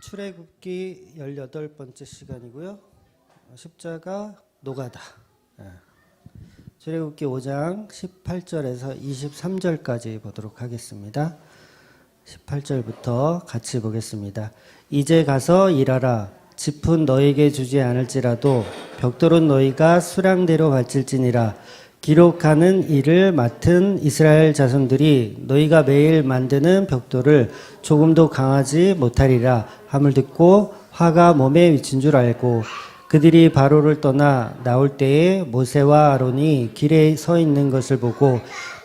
출애굽기 18번째 시간이고요. 십자가 노가다. 출애굽기 5장 18절에서 23절까지 보도록 하겠습니다. 18절부터 같이 보겠습니다. 이제 가서 일하라. 짚은 너에게 주지 않을지라도 벽돌은 너희가 수량대로 바칠지니라. 기록하는 일을 맡은 이스라엘 자손들이 너희가 매일 만드는 벽돌을 조금도 강하지 못하리라 함을 듣고 화가 몸에 미친 줄 알고 그들이 바로를 떠나 나올 때에 모세와 아론이 길에 서 있는 것을 보고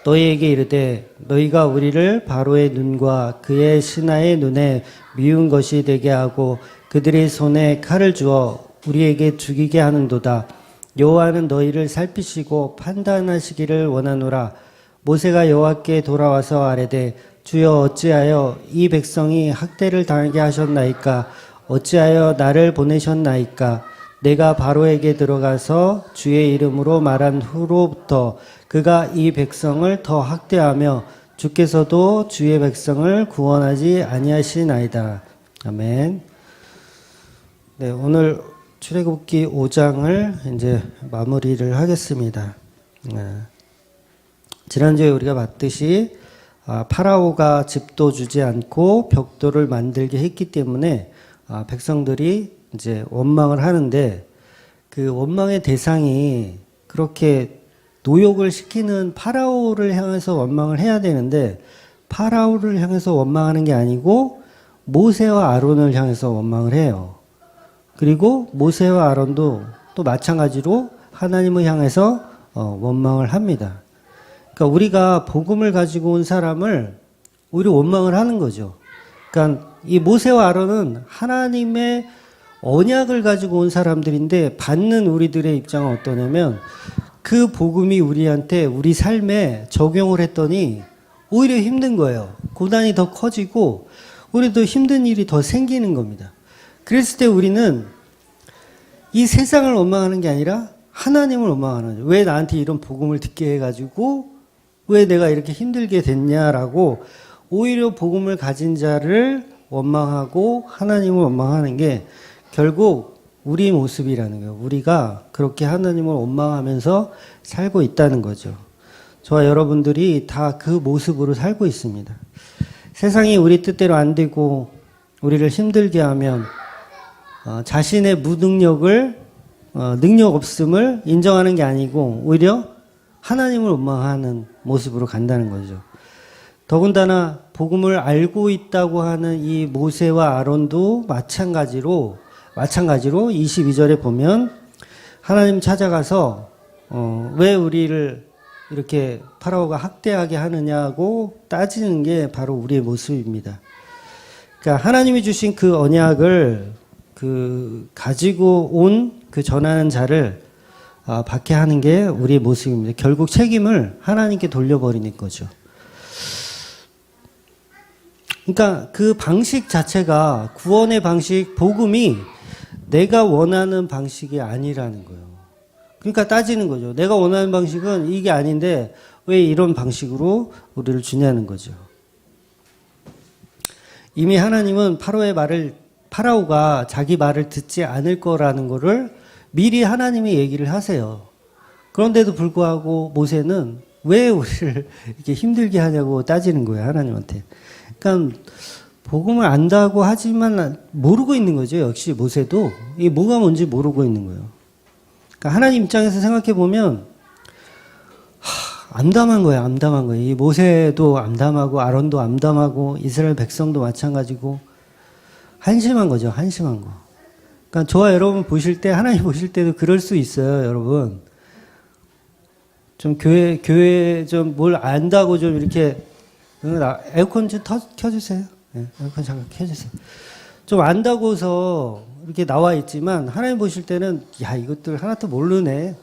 너희에게 이르되 너희가 우리를 바로의 눈과 그의 신하의 눈에 미운 것이 되게 하고 그들의 손에 칼을 주어 우리에게 죽이게 하는도다. 여호와는 너희를 살피시고 판단하시기를 원하노라. 모세가 여호와께 돌아와서 아뢰되 주여 어찌하여 이 백성이 학대를 당하게 하셨나이까? 어찌하여 나를 보내셨나이까? 내가 바로에게 들어가서 주의 이름으로 말한 후로부터 그가 이 백성을 더 학대하며 주께서도 주의 백성을 구원하지 아니하시나이다. 아멘. 네, 오늘 출애굽기 5장을 이제 마무리를 하겠습니다. 지난주에 우리가 봤듯이 파라오가 집도 주지 않고 벽돌을 만들게 했기 때문에 백성들이 이제 원망을 하는데 그 원망의 대상이 그렇게 노역을 시키는 파라오를 향해서 원망을 해야 되는데 파라오를 향해서 원망하는 게 아니고 모세와 아론을 향해서 원망을 해요. 그리고 모세와 아론도 또 마찬가지로 하나님을 향해서 원망을 합니다. 그러니까 우리가 복음을 가지고 온 사람을 오히려 원망을 하는 거죠. 그러니까 이 모세와 아론은 하나님의 언약을 가지고 온 사람들인데 받는 우리들의 입장은 어떠냐면 그 복음이 우리한테 우리 삶에 적용을 했더니 오히려 힘든 거예요. 고난이 더 커지고 우리도 힘든 일이 더 생기는 겁니다. 그랬을 때 우리는 이 세상을 원망하는 게 아니라 하나님을 원망하는 거죠. 왜 나한테 이런 복음을 듣게 해가지고 왜 내가 이렇게 힘들게 됐냐라고 오히려 복음을 가진 자를 원망하고 하나님을 원망하는 게 결국 우리 모습이라는 거예요. 우리가 그렇게 하나님을 원망하면서 살고 있다는 거죠. 저와 여러분들이 다 그 모습으로 살고 있습니다. 세상이 우리 뜻대로 안 되고 우리를 힘들게 하면 자신의 무능력을 능력 없음을 인정하는 게 아니고 오히려 하나님을 원망하는 모습으로 간다는 거죠. 더군다나 복음을 알고 있다고 하는 이 모세와 아론도 마찬가지로 22절에 보면 하나님 찾아가서 왜 우리를 이렇게 파라오가 학대하게 하느냐고 따지는 게 바로 우리의 모습입니다. 그러니까 하나님이 주신 그 언약을 가지고 온 그 전하는 자를 받게 하는 게 우리의 모습입니다. 결국 책임을 하나님께 돌려버리는 거죠. 그러니까 그 방식 자체가 구원의 방식, 복음이 내가 원하는 방식이 아니라는 거예요. 그러니까 따지는 거죠. 내가 원하는 방식은 이게 아닌데 왜 이런 방식으로 우리를 주냐는 거죠. 이미 하나님은 파라오가 자기 말을 듣지 않을 거라는 거를 미리 하나님이 얘기를 하세요. 그런데도 불구하고 모세는 왜 우리를 이렇게 힘들게 하냐고 따지는 거예요, 하나님한테. 그러니까 복음을 안다고 하지만 모르고 있는 거죠. 역시 모세도 이게 뭐가 뭔지 모르고 있는 거예요. 그러니까 하나님 입장에서 생각해 보면 암담한 거예요. 암담한 거예요. 이 모세도 암담하고 아론도 암담하고 이스라엘 백성도 마찬가지고 한심한 거죠. 한심한 거. 그러니까 저와 여러분 보실 때 하나님 보실 때도 그럴 수 있어요, 여러분. 좀 교회 좀 뭘 안다고 좀 이렇게 에어컨 좀 켜주세요. 네, 에어컨 잠깐 켜주세요. 좀 안다고서 이렇게 나와 있지만 하나님 보실 때는 야 이것들 하나도 모르네.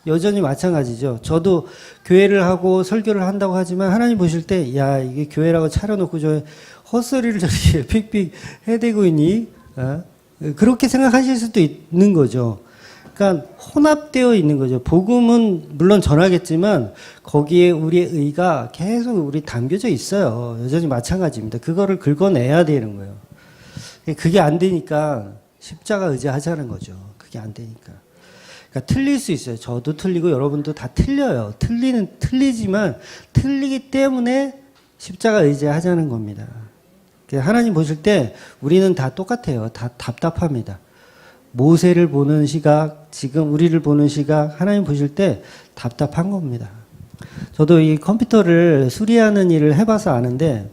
여전히 마찬가지죠. 저도 교회를 하고 설교를 한다고 하지만 하나님 보실 때 야 이게 교회라고 차려놓고 저 헛소리를 저렇게 픽픽 해대고 있니? 그렇게 생각하실 수도 있는 거죠. 그러니까 혼합되어 있는 거죠. 복음은 물론 전하겠지만 거기에 우리의 의가 계속 우리 담겨져 있어요. 여전히 마찬가지입니다. 그거를 긁어내야 되는 거예요. 그게 안 되니까 십자가 의지하자는 거죠. 그게 안 되니까. 그러니까 틀릴 수 있어요. 저도 틀리고 여러분도 다 틀려요. 틀리지만 틀리기 때문에 십자가 의지하자는 겁니다. 하나님 보실 때 우리는 다 똑같아요. 다 답답합니다. 모세를 보는 시각, 지금 우리를 보는 시각, 하나님 보실 때 답답한 겁니다. 저도 이 컴퓨터를 수리하는 일을 해봐서 아는데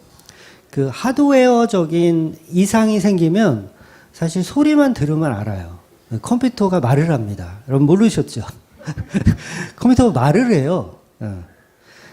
그 하드웨어적인 이상이 생기면 사실 소리만 들으면 알아요. 컴퓨터가 말을 합니다. 여러분 모르셨죠? 컴퓨터가 말을 해요.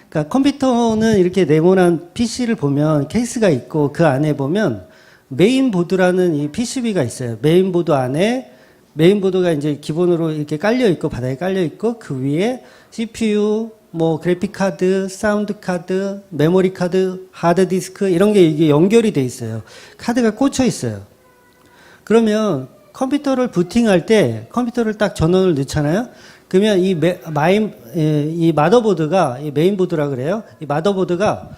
그러니까 컴퓨터는 이렇게 네모난 PC를 보면 케이스가 있고 그 안에 보면 메인보드라는 이 PCB가 있어요. 메인보드 안에 메인보드가 이제 기본으로 이렇게 깔려 있고 바닥에 깔려 있고 그 위에 CPU, 뭐 그래픽 카드, 사운드 카드, 메모리 카드, 하드 디스크 이런 게 이게 연결이 돼 있어요. 카드가 꽂혀 있어요. 그러면 컴퓨터를 부팅할 때 컴퓨터를 딱 전원을 넣잖아요. 그러면 이 마더보드가 이 메인보드라 그래요. 이 마더보드가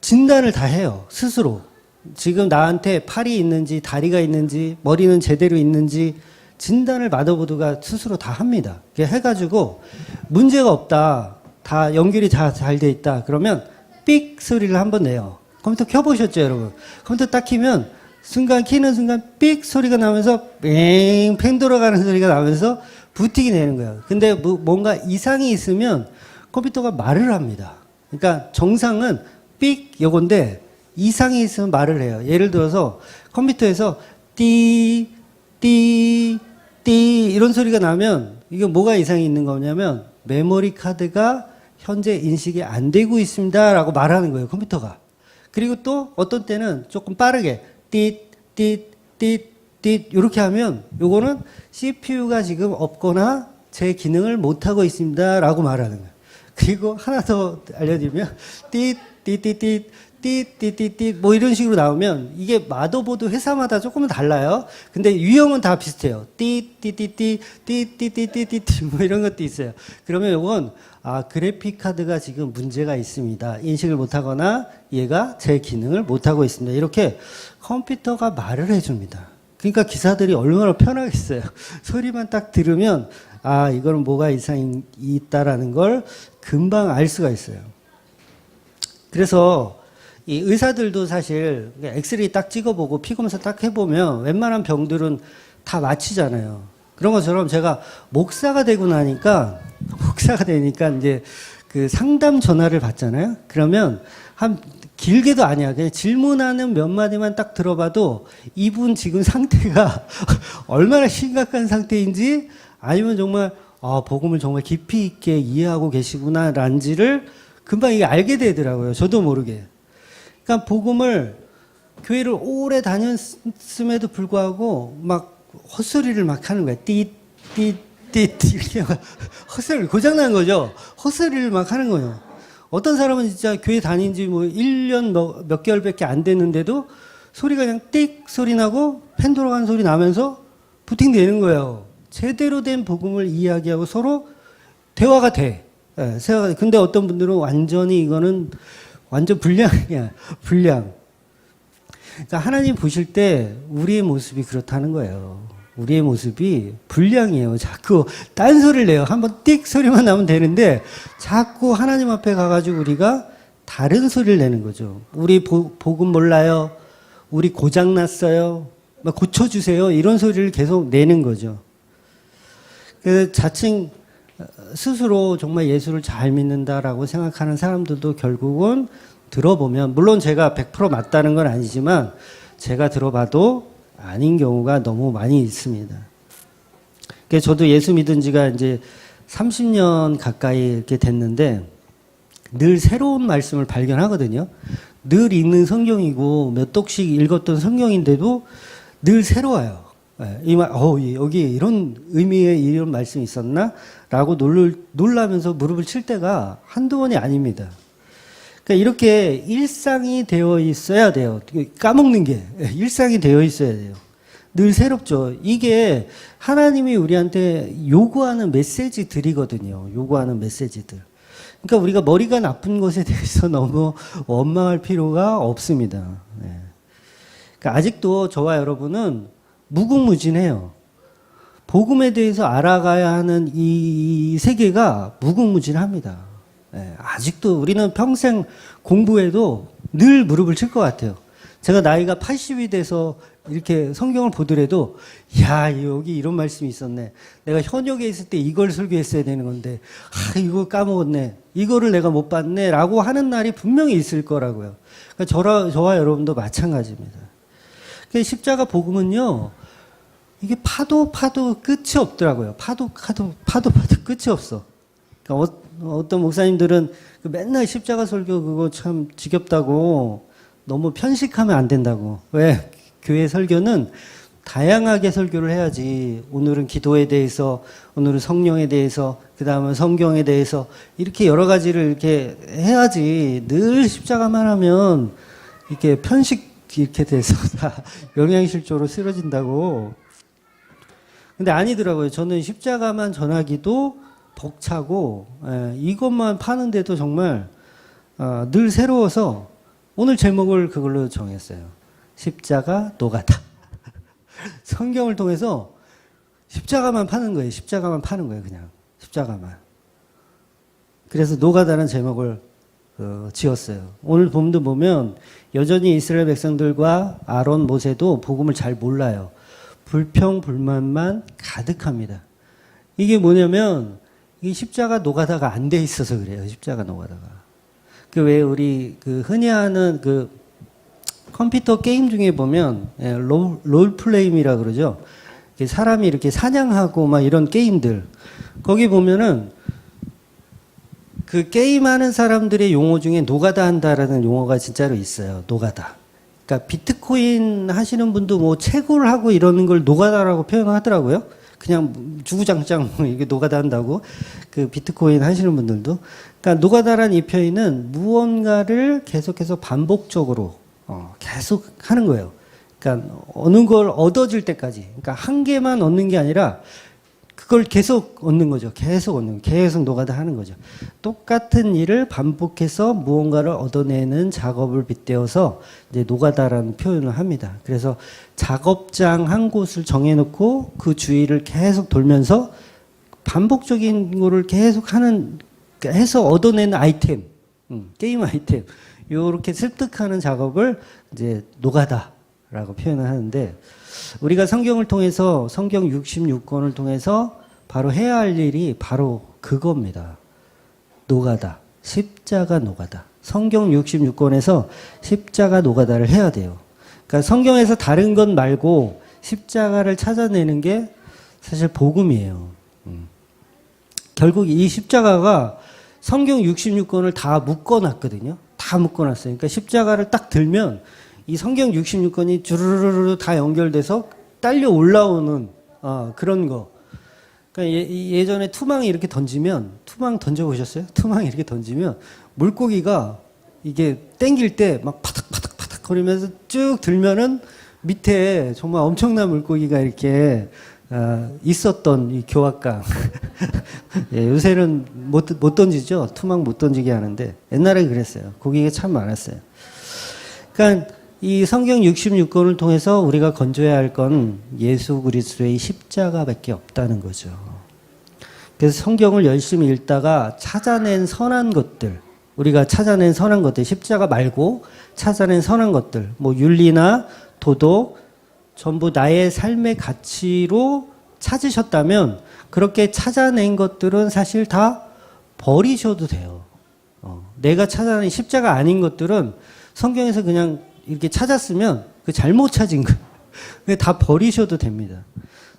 진단을 다 해요. 스스로. 지금 나한테 팔이 있는지 다리가 있는지 머리는 제대로 있는지 진단을 마더보드가 스스로 다 합니다. 해가지고 문제가 없다. 다 연결이 다 잘 돼 있다. 그러면 삑 소리를 한번 내요. 컴퓨터 켜보셨죠, 여러분? 컴퓨터 딱 키면 키는 순간 삑 소리가 나면서 뺑 돌아가는 소리가 나면서 부팅이 되는 거예요. 근데 뭔가 이상이 있으면 컴퓨터가 말을 합니다. 그러니까 정상은 삑 요건데 이상이 있으면 말을 해요. 예를 들어서 컴퓨터에서 띠 이런 소리가 나면 이게 뭐가 이상이 있는 거냐면 메모리 카드가 현재 인식이 안 되고 있습니다 라고 말하는 거예요, 컴퓨터가. 그리고 또 어떤 때는 조금 빠르게 띠 이렇게 하면 요거는 CPU가 지금 없거나 제 기능을 못하고 있습니다 라고 말하는 거예요. 그리고 하나 더 알려드리면 띠 뭐 이런 식으로 나오면 이게 마더보드 회사마다 조금은 달라요. 근데 유형은 다 비슷해요. 뭐 이런 것도 있어요. 그러면 이건 그래픽 카드가 지금 문제가 있습니다. 인식을 못하거나 얘가 제 기능을 못하고 있습니다. 이렇게 컴퓨터가 말을 해줍니다. 그러니까 기사들이 얼마나 편하겠어요. 소리만 딱 들으면 이거는 뭐가 이상이 있다라는 걸 금방 알 수가 있어요. 그래서 이 의사들도 사실 엑스레이 딱 찍어보고 피검사 딱 해보면 웬만한 병들은 다 마치잖아요. 그런 것처럼 제가 목사가 되니까 이제 그 상담 전화를 받잖아요. 그러면 길게도 아니야. 그냥 질문하는 몇 마디만 딱 들어봐도 이분 지금 상태가 얼마나 심각한 상태인지 아니면 정말 복음을 정말 깊이 있게 이해하고 계시구나란지를 금방 이게 알게 되더라고요. 저도 모르게. 그러니까 복음을 교회를 오래 다녔음에도 불구하고 막 헛소리를 막 하는 거야. 이렇게 헛소리 고장난 거죠. 헛소리를 막 하는 거예요. 어떤 사람은 진짜 교회 다닌 지 뭐 1년 몇 개월밖에 안 됐는데도 소리가 그냥 띡 소리 나고 펜 돌아가는 소리 나면서 부팅되는 거예요. 제대로 된 복음을 이야기하고 서로 대화가 돼. 근데 어떤 분들은 완전히 이거는 완전 불량이야. 불량. 그러니까 하나님 보실 때 우리의 모습이 그렇다는 거예요. 우리의 모습이 불량이에요. 자꾸 딴소리를 내요. 한번 띡 소리만 나면 되는데 자꾸 하나님 앞에 가가지고 우리가 다른 소리를 내는 거죠. 우리 복음 몰라요. 우리 고장났어요. 막 고쳐주세요. 이런 소리를 계속 내는 거죠. 그래서 자칭 스스로 정말 예수를 잘 믿는다라고 생각하는 사람들도 결국은 들어보면, 물론 제가 100% 맞다는 건 아니지만 제가 들어봐도 아닌 경우가 너무 많이 있습니다. 그래서 저도 예수 믿은 지가 이제 30년 가까이 이렇게 됐는데 늘 새로운 말씀을 발견하거든요. 늘 읽는 성경이고 몇 독씩 읽었던 성경인데도 늘 새로워요. 여기 이런 의미의 이런 말씀이 있었나? 라고 놀라면서 무릎을 칠 때가 한두 번이 아닙니다. 그러니까 이렇게 일상이 되어 있어야 돼요. 까먹는 게 일상이 되어 있어야 돼요. 늘 새롭죠. 이게 하나님이 우리한테 요구하는 메시지들이거든요. 요구하는 메시지들. 그러니까 우리가 머리가 나쁜 것에 대해서 너무 원망할 필요가 없습니다. 그러니까 아직도 저와 여러분은 무궁무진해요. 복음에 대해서 알아가야 하는 이 세계가 무궁무진합니다. 예, 아직도 우리는 평생 공부해도 늘 무릎을 칠 것 같아요. 제가 나이가 80이 돼서 이렇게 성경을 보더라도, 야, 여기 이런 말씀이 있었네. 내가 현역에 있을 때 이걸 설교했어야 되는 건데, 이거 까먹었네. 이거를 내가 못 봤네. 라고 하는 날이 분명히 있을 거라고요. 그러니까 저와 여러분도 마찬가지입니다. 그 십자가 복음은요, 이게 파도 끝이 없더라고요. 파도 끝이 없어. 그러니까 어떤 목사님들은 맨날 십자가 설교 그거 참 지겹다고 너무 편식하면 안 된다고. 왜? 교회 설교는 다양하게 설교를 해야지. 오늘은 기도에 대해서, 오늘은 성령에 대해서, 그 다음은 성경에 대해서 이렇게 여러 가지를 이렇게 해야지. 늘 십자가만 하면 이렇게 편식 이렇게 돼서 다 영양실조로 쓰러진다고. 근데 아니더라고요. 저는 십자가만 전하기도 벅차고, 이것만 파는데도 정말 늘 새로워서 오늘 제목을 그걸로 정했어요. 십자가 노가다. 성경을 통해서 십자가만 파는 거예요. 십자가만 파는 거예요. 그냥 십자가만. 그래서 노가다라는 제목을 지었어요. 오늘 본문도 보면 여전히 이스라엘 백성들과 아론, 모세도 복음을 잘 몰라요. 불평, 불만만 가득합니다. 이게 뭐냐면 이 십자가 노가다가 안 돼 있어서 그래요. 십자가 노가다가. 그 왜 우리 흔히 하는 컴퓨터 게임 중에 보면 롤플레임이라 그러죠. 사람이 이렇게 사냥하고 막 이런 게임들. 거기 보면은 그 게임하는 사람들의 용어 중에 노가다 한다라는 용어가 진짜로 있어요. 노가다. 그러니까 비트코인 하시는 분도 뭐 채굴 하고 이러는 걸 노가다라고 표현하더라고요. 그냥 주구장창 이게 노가다 한다고. 그 비트코인 하시는 분들도. 그러니까 노가다란 이 표현은 무언가를 계속해서 반복적으로 계속 하는 거예요. 그러니까 어느 걸 얻어질 때까지. 그러니까 한 개만 얻는 게 아니라 그걸 계속 얻는 거죠. 계속 노가다 하는 거죠. 똑같은 일을 반복해서 무언가를 얻어내는 작업을 빗대어서 이제 노가다라는 표현을 합니다. 그래서 작업장 한 곳을 정해놓고 그 주위를 계속 돌면서 반복적인 거를 계속 해서 얻어내는 아이템, 게임 아이템, 요렇게 습득하는 작업을 이제 노가다라고 표현을 하는데, 우리가 성경을 통해서 성경 66권을 통해서 바로 해야 할 일이 바로 그겁니다. 노가다. 십자가 노가다. 성경 66권에서 십자가 노가다를 해야 돼요. 그러니까 성경에서 다른 것 말고 십자가를 찾아내는 게 사실 복음이에요. 결국 이 십자가가 성경 66권을 다 묶어놨거든요. 다 묶어놨어요. 그러니까 십자가를 딱 들면 이 성경 66권이 주르르르 다 연결돼서 딸려 올라오는 그런 거. 그러니까 예전에 투망이 이렇게 던지면, 투망 던져보셨어요? 투망이 이렇게 던지면 물고기가 이게 땡길 때 막 파닥파닥파닥 거리면서 쭉 들면은 밑에 정말 엄청난 물고기가 이렇게 있었던 이 교학강. 예, 요새는 못 던지죠. 투망 못 던지게 하는데 옛날에 그랬어요. 고기가 참 많았어요. 그러니까 이 성경 66권을 통해서 우리가 건져야 할 건 예수 그리스도의 십자가밖에 없다는 거죠. 그래서 성경을 열심히 읽다가 찾아낸 선한 것들, 우리가 찾아낸 선한 것들, 십자가 말고 찾아낸 선한 것들, 뭐 윤리나 도덕, 전부 나의 삶의 가치로 찾으셨다면 그렇게 찾아낸 것들은 사실 다 버리셔도 돼요. 내가 찾아낸 십자가 아닌 것들은 성경에서 그냥 이렇게 찾았으면 그 잘못 찾은 거예요. 다 버리셔도 됩니다.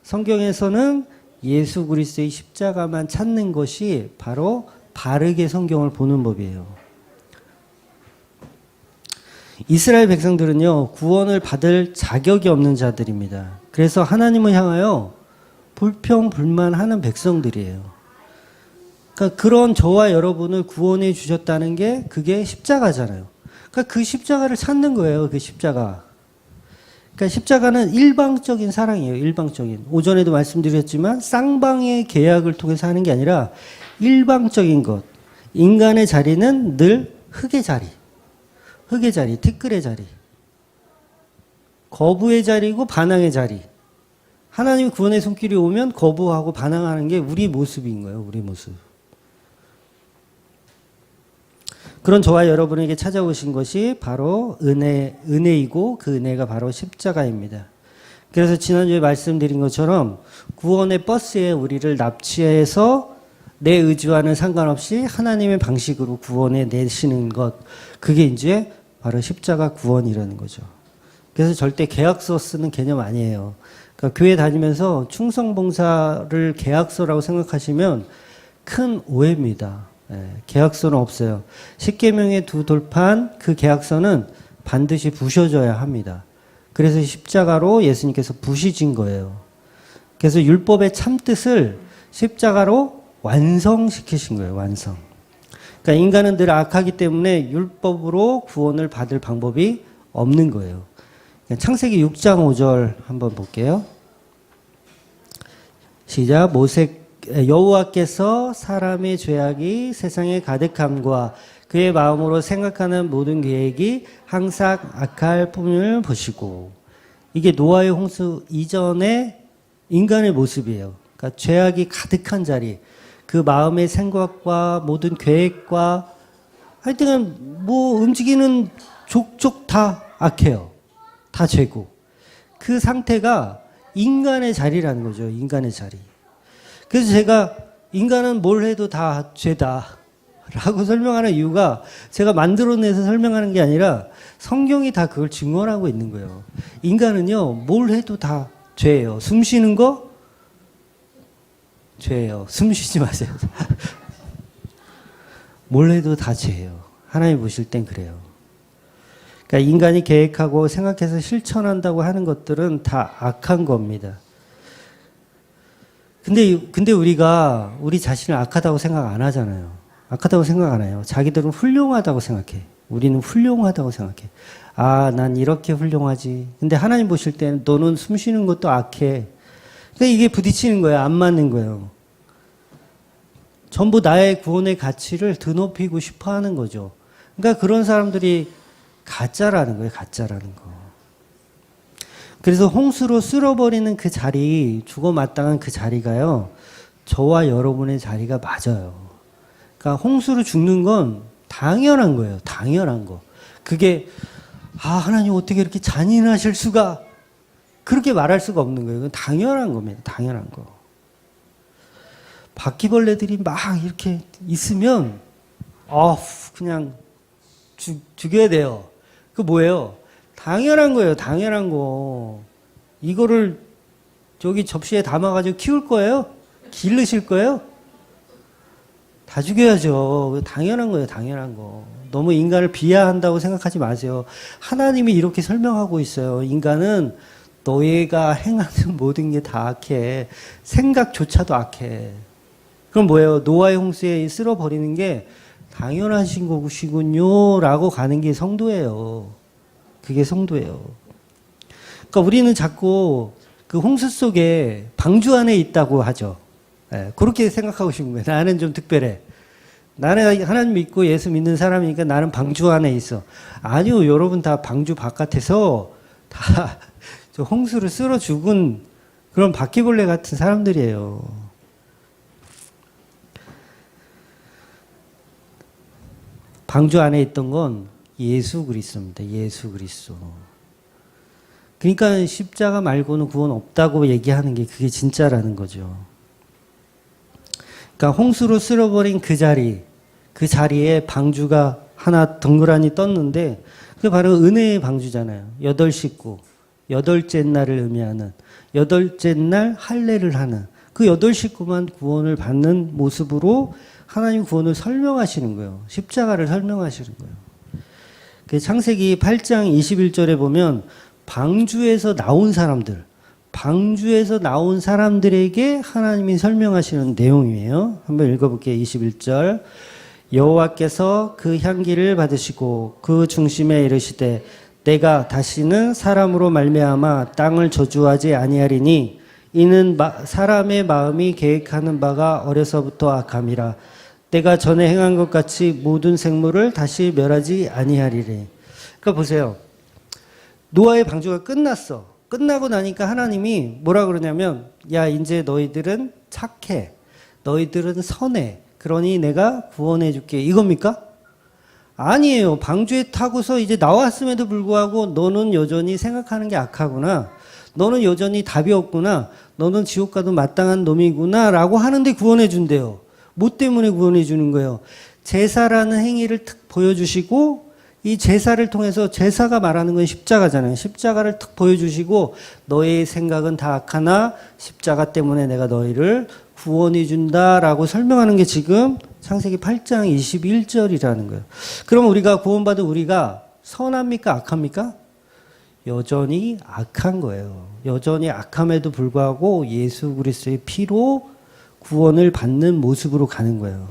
성경에서는 예수 그리스도의 십자가만 찾는 것이 바로 바르게 성경을 보는 법이에요. 이스라엘 백성들은요, 구원을 받을 자격이 없는 자들입니다. 그래서 하나님을 향하여 불평불만하는 백성들이에요. 그러니까 그런 저와 여러분을 구원해 주셨다는 게 그게 십자가잖아요. 그러니까 그 십자가를 찾는 거예요. 그 십자가. 그러니까 십자가는 일방적인 사랑이에요. 일방적인. 오전에도 말씀드렸지만 쌍방의 계약을 통해서 하는 게 아니라 일방적인 것. 인간의 자리는 늘 흙의 자리. 흙의 자리, 티끌의 자리. 거부의 자리고 반항의 자리. 하나님 구원의 손길이 오면 거부하고 반항하는 게 우리 모습인 거예요. 우리 모습. 그런 저와 여러분에게 찾아오신 것이 바로 은혜이고 그 은혜가 바로 십자가입니다. 그래서 지난주에 말씀드린 것처럼 구원의 버스에 우리를 납치해서 내 의지와는 상관없이 하나님의 방식으로 구원해 내시는 것, 그게 이제 바로 십자가 구원이라는 거죠. 그래서 절대 계약서 쓰는 개념 아니에요. 그러니까 교회 다니면서 충성봉사를 계약서라고 생각하시면 큰 오해입니다. 계약서는 없어요. 십계명의 두 돌판 그 계약서는 반드시 부셔져야 합니다. 그래서 십자가로 예수님께서 부시진 거예요. 그래서 율법의 참뜻을 십자가로 완성시키신 거예요. 완성. 그러니까 인간은 늘 악하기 때문에 율법으로 구원을 받을 방법이 없는 거예요. 창세기 6장 5절 한번 볼게요. 시작. 여호와께서 사람의 죄악이 세상에 가득함과 그의 마음으로 생각하는 모든 계획이 항상 악할 뿐을 보시고, 이게 노아의 홍수 이전의 인간의 모습이에요. 그러니까 죄악이 가득한 자리, 그 마음의 생각과 모든 계획과 하여튼 뭐 움직이는 족족 다 악해요. 다 죄고. 그 상태가 인간의 자리라는 거죠. 인간의 자리. 그래서 제가 인간은 뭘 해도 다 죄다 라고 설명하는 이유가 제가 만들어내서 설명하는 게 아니라 성경이 다 그걸 증언하고 있는 거예요. 인간은요, 뭘 해도 다 죄예요. 숨 쉬는 거 죄예요. 숨 쉬지 마세요. 뭘 해도 다 죄예요. 하나님 보실 땐 그래요. 그러니까 인간이 계획하고 생각해서 실천한다고 하는 것들은 다 악한 겁니다. 근데 우리가 우리 자신을 악하다고 생각 안 하잖아요. 악하다고 생각 안 해요. 자기들은 훌륭하다고 생각해. 우리는 훌륭하다고 생각해. 아, 난 이렇게 훌륭하지. 근데 하나님 보실 때는 너는 숨 쉬는 것도 악해. 그러니까 이게 부딪히는 거예요. 안 맞는 거예요. 전부 나의 구원의 가치를 드높이고 싶어 하는 거죠. 그러니까 그런 사람들이 가짜라는 거예요. 가짜라는 거. 그래서 홍수로 쓸어버리는 그 자리, 죽어 마땅한 그 자리가요, 저와 여러분의 자리가 맞아요. 그러니까 홍수로 죽는 건 당연한 거예요. 당연한 거. 그게 하나님 어떻게 이렇게 잔인하실 수가, 그렇게 말할 수가 없는 거예요. 그건 당연한 겁니다. 당연한 거. 바퀴벌레들이 막 이렇게 있으면 그냥 죽여야 돼요. 그 뭐예요? 당연한 거예요. 당연한 거. 이거를 저기 접시에 담아가지고 키울 거예요? 기르실 거예요? 다 죽여야죠. 당연한 거예요. 당연한 거. 너무 인간을 비하한다고 생각하지 마세요. 하나님이 이렇게 설명하고 있어요. 인간은 너희가 행하는 모든 게 다 악해. 생각조차도 악해. 그럼 뭐예요? 노아의 홍수에 쓸어버리는 게 당연하신 것이군요 라고 가는 게 성도예요. 그게 성도예요. 그러니까 우리는 자꾸 그 홍수 속에 방주 안에 있다고 하죠. 그렇게 생각하고 싶은 거예요. 나는 좀 특별해. 나는 하나님 믿고 예수 믿는 사람이니까 나는 방주 안에 있어. 아니요, 여러분 다 방주 바깥에서 다 저 홍수를 쓸어 죽은 그런 바퀴벌레 같은 사람들이에요. 방주 안에 있던 건 예수 그리스도입니다. 예수 그리스도. 그러니까 십자가 말고는 구원 없다고 얘기하는 게 그게 진짜라는 거죠. 그러니까 홍수로 쓸어버린 그 자리에 방주가 하나 덩그러니 떴는데 그게 바로 은혜의 방주잖아요. 8식구, 8째 날을 의미하는, 8째 날 할례를 하는 그 8식구만 구원을 받는 모습으로 하나님 구원을 설명하시는 거예요. 십자가를 설명하시는 거예요. 그 창세기 8장 21절에 보면 방주에서 나온 사람들에게 하나님이 설명하시는 내용이에요. 한번 읽어볼게요. 21절. 여호와께서 그 향기를 받으시고 그 중심에 이르시되 내가 다시는 사람으로 말미암아 땅을 저주하지 아니하리니 이는 사람의 마음이 계획하는 바가 어려서부터 악함이라. 내가 전에 행한 것 같이 모든 생물을 다시 멸하지 아니하리니. 그러니까 보세요. 노아의 방주가 끝났어. 끝나고 나니까 하나님이 뭐라 그러냐면, 야, 이제 너희들은 착해. 너희들은 선해. 그러니 내가 구원해 줄게. 이겁니까? 아니에요. 방주에 타고서 이제 나왔음에도 불구하고 너는 여전히 생각하는 게 악하구나. 너는 여전히 답이 없구나. 너는 지옥 가도 마땅한 놈이구나. 라고 하는데 구원해 준대요. 뭐 때문에 구원해 주는 거예요? 제사라는 행위를 특 보여주시고, 이 제사를 통해서, 제사가 말하는 건 십자가잖아요. 십자가를 탁 보여주시고, 너의 생각은 다 악하나 십자가 때문에 내가 너희를 구원해 준다라고 설명하는 게 지금 창세기 8장 21절이라는 거예요. 그럼 우리가 구원받은 우리가 선합니까? 악합니까? 여전히 악한 거예요. 여전히 악함에도 불구하고 예수 그리스도의 피로 구원을 받는 모습으로 가는 거예요.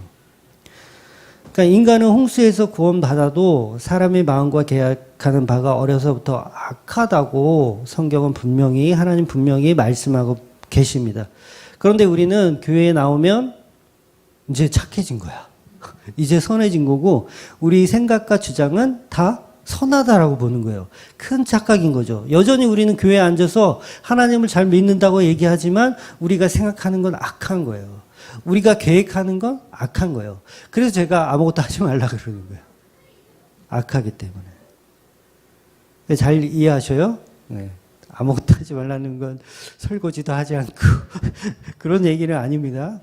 그러니까 인간은 홍수에서 구원받아도 사람의 마음과 계약하는 바가 어려서부터 악하다고 성경은 분명히, 하나님 분명히 말씀하고 계십니다. 그런데 우리는 교회에 나오면 이제 착해진 거야. 이제 선해진 거고, 우리 생각과 주장은 다 선하다라고 보는 거예요. 큰 착각인 거죠. 여전히 우리는 교회에 앉아서 하나님을 잘 믿는다고 얘기하지만 우리가 생각하는 건 악한 거예요. 우리가 계획하는 건 악한 거예요. 그래서 제가 아무것도 하지 말라 그러는 거예요. 악하기 때문에. 잘 이해하셔요? 네. 아무것도 하지 말라는 건 설거지도 하지 않고 그런 얘기는 아닙니다.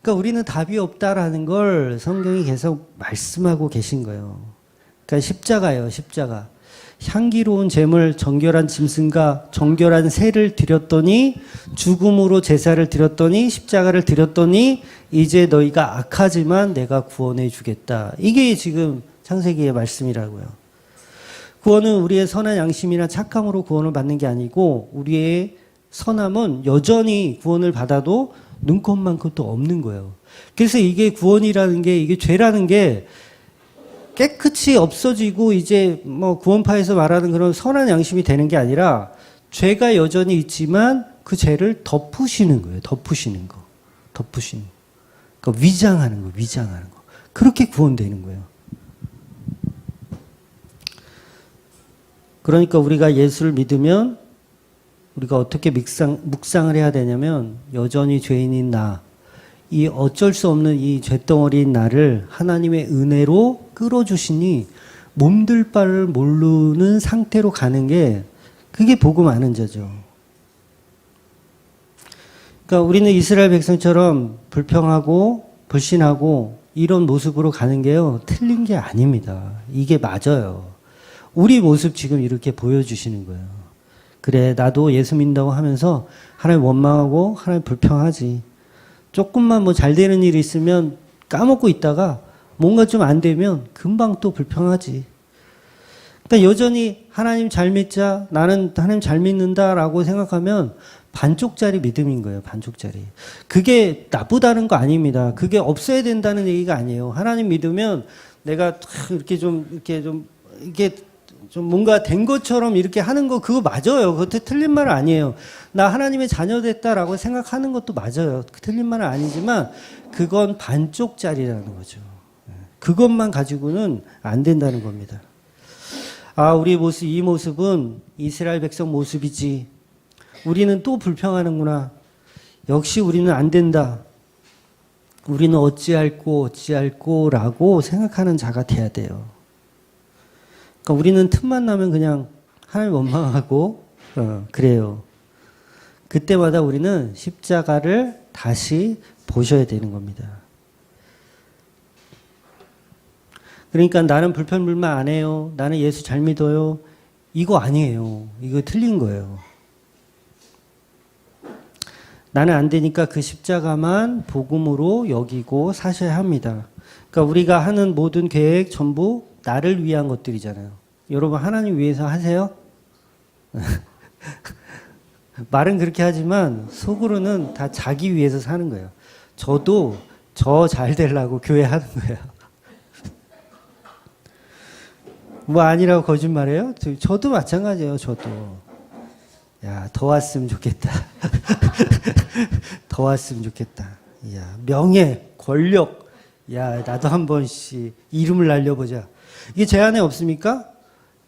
그러니까 우리는 답이 없다라는 걸 성경이 계속 말씀하고 계신 거예요. 그러니까 십자가예요, 십자가. 향기로운 제물, 정결한 짐승과 정결한 새를 드렸더니, 죽음으로 제사를 드렸더니, 십자가를 드렸더니 이제 너희가 악하지만 내가 구원해 주겠다. 이게 지금 창세기의 말씀이라고요. 구원은 우리의 선한 양심이나 착함으로 구원을 받는 게 아니고, 우리의 선함은 여전히 구원을 받아도 눈곱만큼 또 없는 거예요. 그래서 이게 구원이라는 게, 이게 죄라는 게 깨끗이 없어지고 이제 뭐 구원파에서 말하는 그런 선한 양심이 되는 게 아니라, 죄가 여전히 있지만 그 죄를 덮으시는 거예요. 덮으시는 거. 덮으시는 거. 그러니까 위장하는 거, 위장하는 거. 그렇게 구원되는 거예요. 그러니까 우리가 예수를 믿으면 우리가 어떻게 묵상을 해야 되냐면, 여전히 죄인인 나, 이 어쩔 수 없는 이 죄덩어리인 나를 하나님의 은혜로 끌어주시니 몸둘 바를 모르는 상태로 가는 게, 그게 복음 아는 자죠. 그러니까 우리는 이스라엘 백성처럼 불평하고 불신하고 이런 모습으로 가는 게요, 틀린 게 아닙니다. 이게 맞아요. 우리 모습 지금 이렇게 보여주시는 거예요. 그래, 나도 예수 믿는다고 하면서 하나님 원망하고 하나님 불평하지. 조금만 뭐 잘 되는 일이 있으면 까먹고 있다가 뭔가 좀 안 되면 금방 또 불평하지. 그러니까 여전히 하나님 잘 믿자, 나는 하나님 잘 믿는다라고 생각하면 반쪽짜리 믿음인 거예요. 반쪽짜리. 그게 나쁘다는 거 아닙니다. 그게 없어야 된다는 얘기가 아니에요. 하나님 믿으면 내가 이렇게 좀 뭔가 된 것처럼 이렇게 하는 거, 그거 맞아요. 그것도 틀린 말은 아니에요. 나 하나님의 자녀 됐다라고 생각하는 것도 맞아요. 틀린 말은 아니지만 그건 반쪽짜리라는 거죠. 그것만 가지고는 안 된다는 겁니다. 아, 우리 모습, 이 모습은 이스라엘 백성 모습이지. 우리는 또 불평하는구나. 역시 우리는 안 된다. 우리는 어찌할꼬라고 생각하는 자가 돼야 돼요. 그러니까 우리는 틈만 나면 그냥 하나님 원망하고 그래요. 그때마다 우리는 십자가를 다시 보셔야 되는 겁니다. 그러니까 나는 불평불만 안 해요. 나는 예수 잘 믿어요. 이거 아니에요. 이거 틀린 거예요. 나는 안 되니까 그 십자가만 복음으로 여기고 사셔야 합니다. 그러니까 우리가 하는 모든 계획 전부 나를 위한 것들이잖아요. 여러분, 하나님 위해서 하세요? 말은 그렇게 하지만 속으로는 다 자기 위해서 사는 거예요. 저도 저 잘 되려고 교회 하는 거예요. 뭐 아니라고 거짓말해요? 저도 마찬가지예요. 저도. 야, 더 왔으면 좋겠다. 더 왔으면 좋겠다. 야, 명예, 권력. 야, 나도 한 번씩 이름을 날려보자. 이게 제 안에 없습니까?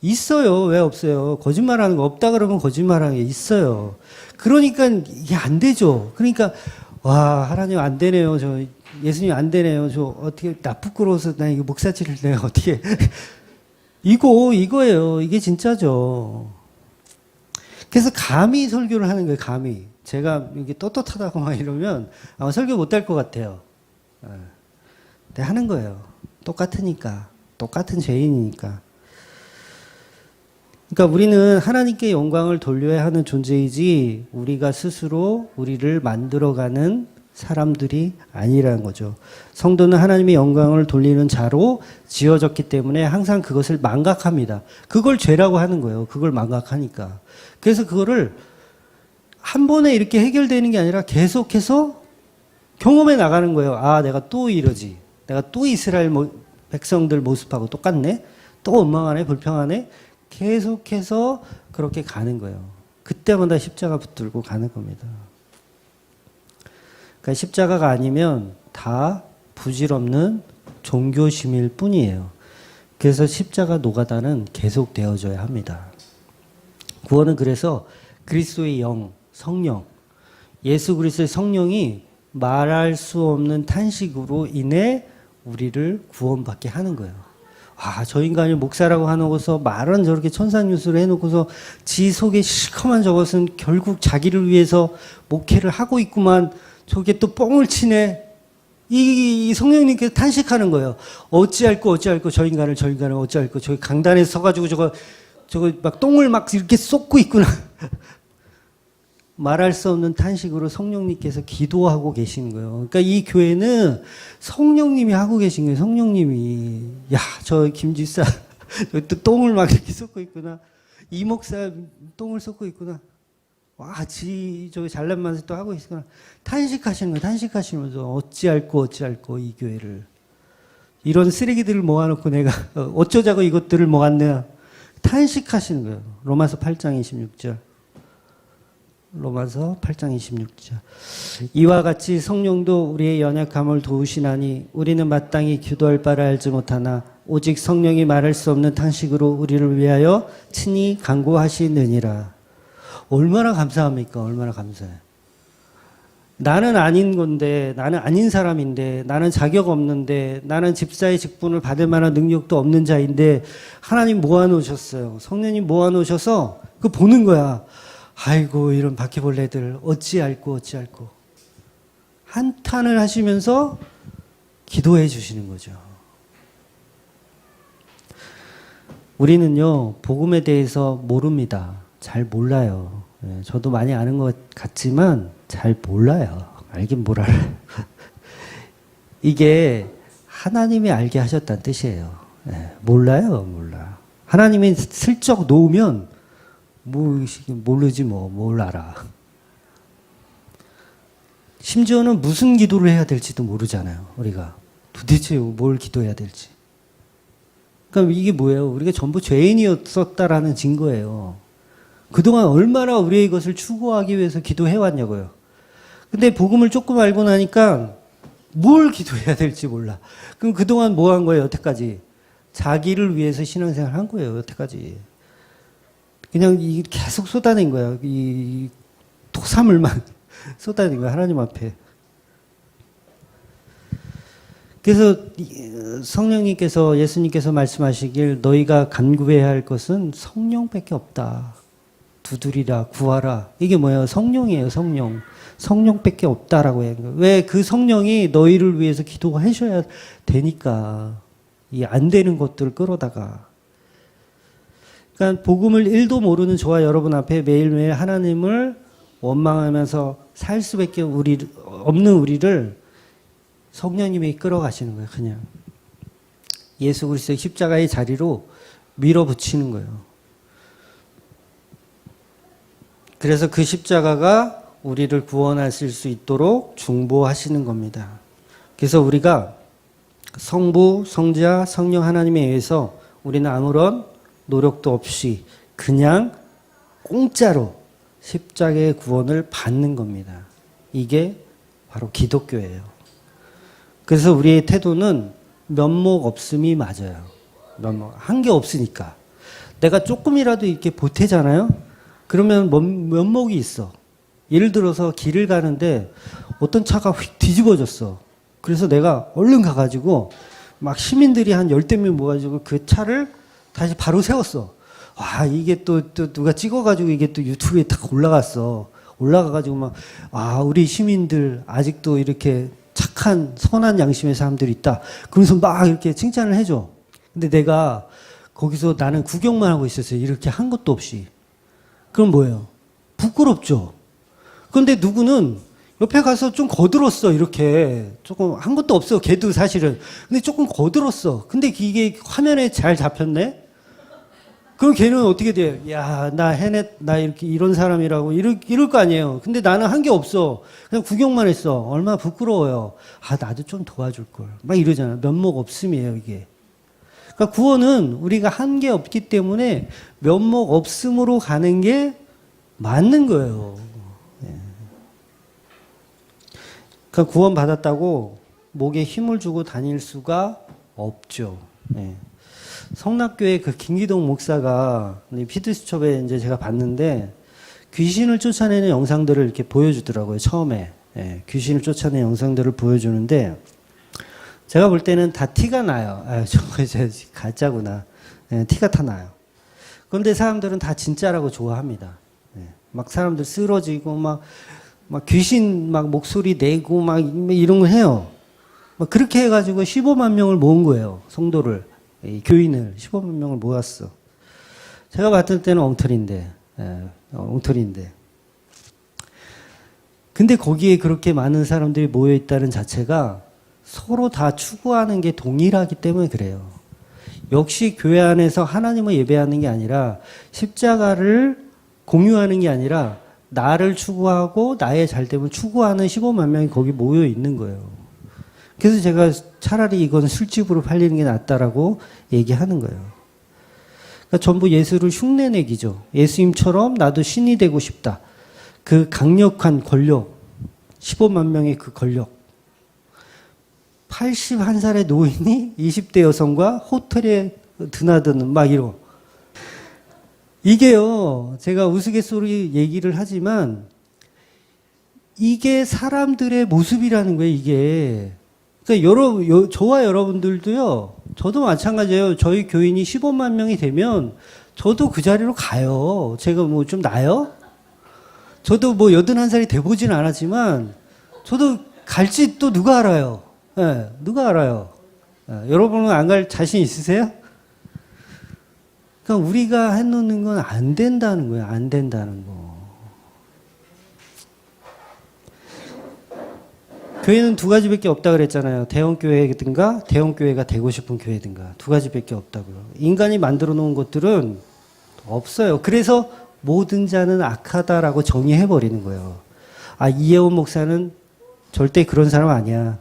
있어요. 왜 없어요? 거짓말하는 거 없다 그러면 거짓말하는 게 있어요. 그러니까 이게 안 되죠. 그러니까 와 하나님 안 되네요. 저 예수님 안 되네요. 저 어떻게 나 부끄러워서 나 이거 목사질을 내가 어떻게 이거예요. 이게 진짜죠. 그래서 감히 설교를 하는 거예요. 감히 제가 이게 떳떳하다고 막 이러면 아마 설교 못 할 것 같아요. 근데 하는 거예요. 똑같으니까 똑같은 죄인이니까. 그러니까 우리는 하나님께 영광을 돌려야 하는 존재이지 우리가 스스로 우리를 만들어가는 사람들이 아니라는 거죠. 성도는 하나님의 영광을 돌리는 자로 지어졌기 때문에 항상 그것을 망각합니다. 그걸 죄라고 하는 거예요. 그걸 망각하니까. 그래서 그거를 한 번에 이렇게 해결되는 게 아니라 계속해서 경험해 나가는 거예요. 아, 내가 또 이러지. 내가 또 이스라엘 백성들 모습하고 똑같네. 또 원망하네, 불평하네. 계속해서 그렇게 가는 거예요. 그때마다 십자가 붙들고 가는 겁니다. 그러니까 십자가가 아니면 다 부질없는 종교심일 뿐이에요. 그래서 십자가 노가다는 계속 되어져야 합니다. 구원은 그래서 그리스도의 영, 성령, 예수 그리스도의 성령이 말할 수 없는 탄식으로 인해 우리를 구원받게 하는 거예요. 아, 저 인간이 목사라고 해놓고서 말은 저렇게 천상뉴스를 해놓고서 지 속에 시커먼 저것은 결국 자기를 위해서 목회를 하고 있구만. 저게 또 뻥을 치네. 이 성령님께서 탄식하는 거예요. 어찌할꼬 저 인간을 어찌할꼬 저기 강단에 서가지고 저거 막 똥을 막 이렇게 쏟고 있구나. 말할 수 없는 탄식으로 성령님께서 기도하고 계시는 거예요. 그러니까 이 교회는 성령님이 하고 계신 거예요. 성령님이. 야, 저 김지사 또 똥을 막 이렇게 쏟고 있구나. 이 목사 똥을 쏟고 있구나. 와, 저기 잘난 맛에 또 하고 있구나. 탄식하시는 거예요. 탄식하시면서 어찌할꼬 이 교회를. 이런 쓰레기들을 모아놓고 내가 어쩌자고 이것들을 모았냐. 탄식하시는 거예요. 로마서 8장 26절. 로마서 8장 26절. 이와 같이 성령도 우리의 연약함을 도우시나니 우리는 마땅히 기도할 바를 알지 못하나 오직 성령이 말할 수 없는 탄식으로 우리를 위하여 친히 간구하시느니라. 얼마나 감사합니까? 얼마나 감사해. 나는 아닌 건데, 나는 아닌 사람인데, 나는 자격 없는데, 나는 집사의 직분을 받을 만한 능력도 없는 자인데 하나님 모아놓으셨어요. 성령님 모아놓으셔서 그거 보는 거야. 아이고 이런 바퀴벌레들 어찌할꼬 한탄을 하시면서 기도해 주시는 거죠. 우리는요 복음에 대해서 모릅니다. 잘 몰라요. 저도 많이 아는 것 같지만 잘 몰라요. 알긴 뭘 알아요. 이게 하나님이 알게 하셨다는 뜻이에요. 몰라. 하나님이 슬쩍 놓으면 모르지 뭘 알아. 심지어는 무슨 기도를 해야 될지도 모르잖아요. 우리가 도대체 뭘 기도해야 될지. 그러니까 이게 뭐예요? 우리가 전부 죄인이었었다라는 증거예요. 그동안 얼마나 우리의 것을 추구하기 위해서 기도해왔냐고요. 근데 복음을 조금 알고 나니까 뭘 기도해야 될지 몰라. 그럼 그동안 뭐 한 거예요? 여태까지 자기를 위해서 신앙생활 한 거예요. 여태까지 그냥 계속 쏟아낸 거야. 이 토사물만 쏟아낸 거야. 하나님 앞에. 그래서 성령님께서 예수님께서 말씀하시길 너희가 간구해야 할 것은 성령밖에 없다. 두드리라 구하라. 이게 뭐예요? 성령이에요. 성령밖에 없다라고 해요. 왜? 그 성령이 너희를 위해서 기도하셔야 되니까. 이 안 되는 것들을 끌어다가. 그러니까 복음을 1도 모르는 저와 여러분 앞에 매일매일 하나님을 원망하면서 살 수밖에 없는 우리를 성령님이 끌어가시는 거예요. 그냥 예수 그리스도의 십자가의 자리로 밀어붙이는 거예요. 그래서 그 십자가가 우리를 구원하실 수 있도록 중보하시는 겁니다. 그래서 우리가 성부, 성자, 성령 하나님에 의해서 우리는 아무런 노력도 없이 그냥 공짜로 십자가의 구원을 받는 겁니다. 이게 바로 기독교예요. 그래서 우리의 태도는 면목 없음이 맞아요. 한 게 없으니까. 내가 조금이라도 이렇게 보태잖아요? 그러면 면목이 있어. 예를 들어서 길을 가는데 어떤 차가 휙 뒤집어졌어. 그래서 내가 얼른 가가지고 막 시민들이 한 10대 명 모아가지고 그 차를 다시 바로 세웠어. 와, 이게 또 누가 찍어가지고 이게 또 유튜브에 딱 올라갔어. 올라가가지고 막, 우리 시민들 아직도 이렇게 착한 선한 양심의 사람들이 있다. 그러면서 막 이렇게 칭찬을 해줘. 근데 내가 거기서 나는 구경만 하고 있었어요. 이렇게 한 것도 없이. 그럼 뭐예요? 부끄럽죠. 그런데 누구는 옆에 가서 좀 거들었어. 이렇게 조금 한 것도 없어. 걔도 사실은. 근데 조금 거들었어. 근데 이게 화면에 잘 잡혔네. 그럼 걔는 어떻게 돼? 야, 나 이렇게 이런 사람이라고 이럴 거 아니에요. 근데 나는 한 게 없어. 그냥 구경만 했어. 얼마나 부끄러워요. 나도 좀 도와줄 걸. 막 이러잖아. 면목 없음이에요, 이게. 그러니까 구원은 우리가 한 게 없기 때문에 면목 없음으로 가는 게 맞는 거예요. 그러니까 구원 받았다고 목에 힘을 주고 다닐 수가 없죠. 성락교회 그 김기동 목사가 피드스첩에 이제 제가 봤는데 귀신을 쫓아내는 영상들을 이렇게 보여주더라고요. 처음에 귀신을 쫓아내는 영상들을 보여주는데 제가 볼 때는 다 티가 나요. 저거 이제 가짜구나. 티가 다 나요. 그런데 사람들은 다 진짜라고 좋아합니다. 막 사람들 쓰러지고 막 귀신 막 목소리 내고 막 이런 걸 해요. 막 그렇게 해가지고 15만 명을 모은 거예요. 성도를. 교인을 15만 명을 모았어. 제가 봤을 때는 엉터리인데. 근데 거기에 그렇게 많은 사람들이 모여있다는 자체가 서로 다 추구하는 게 동일하기 때문에 그래요. 역시 교회 안에서 하나님을 예배하는 게 아니라 십자가를 공유하는 게 아니라 나를 추구하고 나의 잘됨을 추구하는 15만 명이 거기 모여 있는 거예요. 그래서 제가 차라리 이건 술집으로 팔리는 게 낫다라고 얘기하는 거예요. 그러니까 전부 예수를 흉내내기죠. 예수님처럼 나도 신이 되고 싶다. 그 강력한 권력, 15만 명의 그 권력. 81살의 노인이 20대 여성과 호텔에 드나드는 막 이러. 이게요, 제가 우스갯소리 얘기를 하지만 이게 사람들의 모습이라는 거예요, 이게. 그러니까 저와 여러분들도요, 저도 마찬가지예요. 저희 교인이 15만 명이 되면 저도 그 자리로 가요. 제가 뭐 좀 나요? 저도 뭐 81살이 돼보진 않았지만 저도 갈지 또 누가 알아요? 누가 알아요? 여러분은 안 갈 자신 있으세요? 그러니까 우리가 해놓는 건 안 된다는 거예요. 안 된다는 거. 교회는 두 가지밖에 없다 그랬잖아요. 대형교회든가 대형교회가 되고 싶은 교회든가 두 가지밖에 없다고요. 인간이 만들어 놓은 것들은 없어요. 그래서 모든 자는 악하다라고 정의해버리는 거예요. 이혜원 목사는 절대 그런 사람 아니야.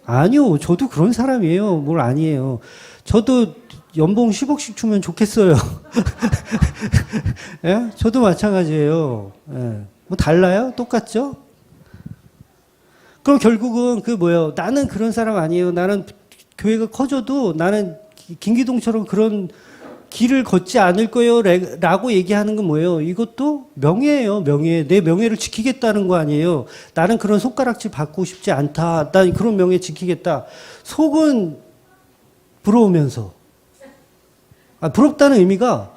아니요. 저도 그런 사람이에요. 뭘 아니에요. 저도 연봉 10억씩 주면 좋겠어요. 예? 저도 마찬가지예요. 예. 뭐 달라요? 똑같죠? 그럼 결국은 뭐예요? 나는 그런 사람 아니에요. 나는 교회가 커져도 나는 김기동처럼 그런 길을 걷지 않을 거예요. 라고 얘기하는 건 뭐예요? 이것도 명예예요. 명예. 내 명예를 지키겠다는 거 아니에요. 나는 그런 손가락질 받고 싶지 않다. 난 그런 명예 지키겠다. 속은 부러우면서. 부럽다는 의미가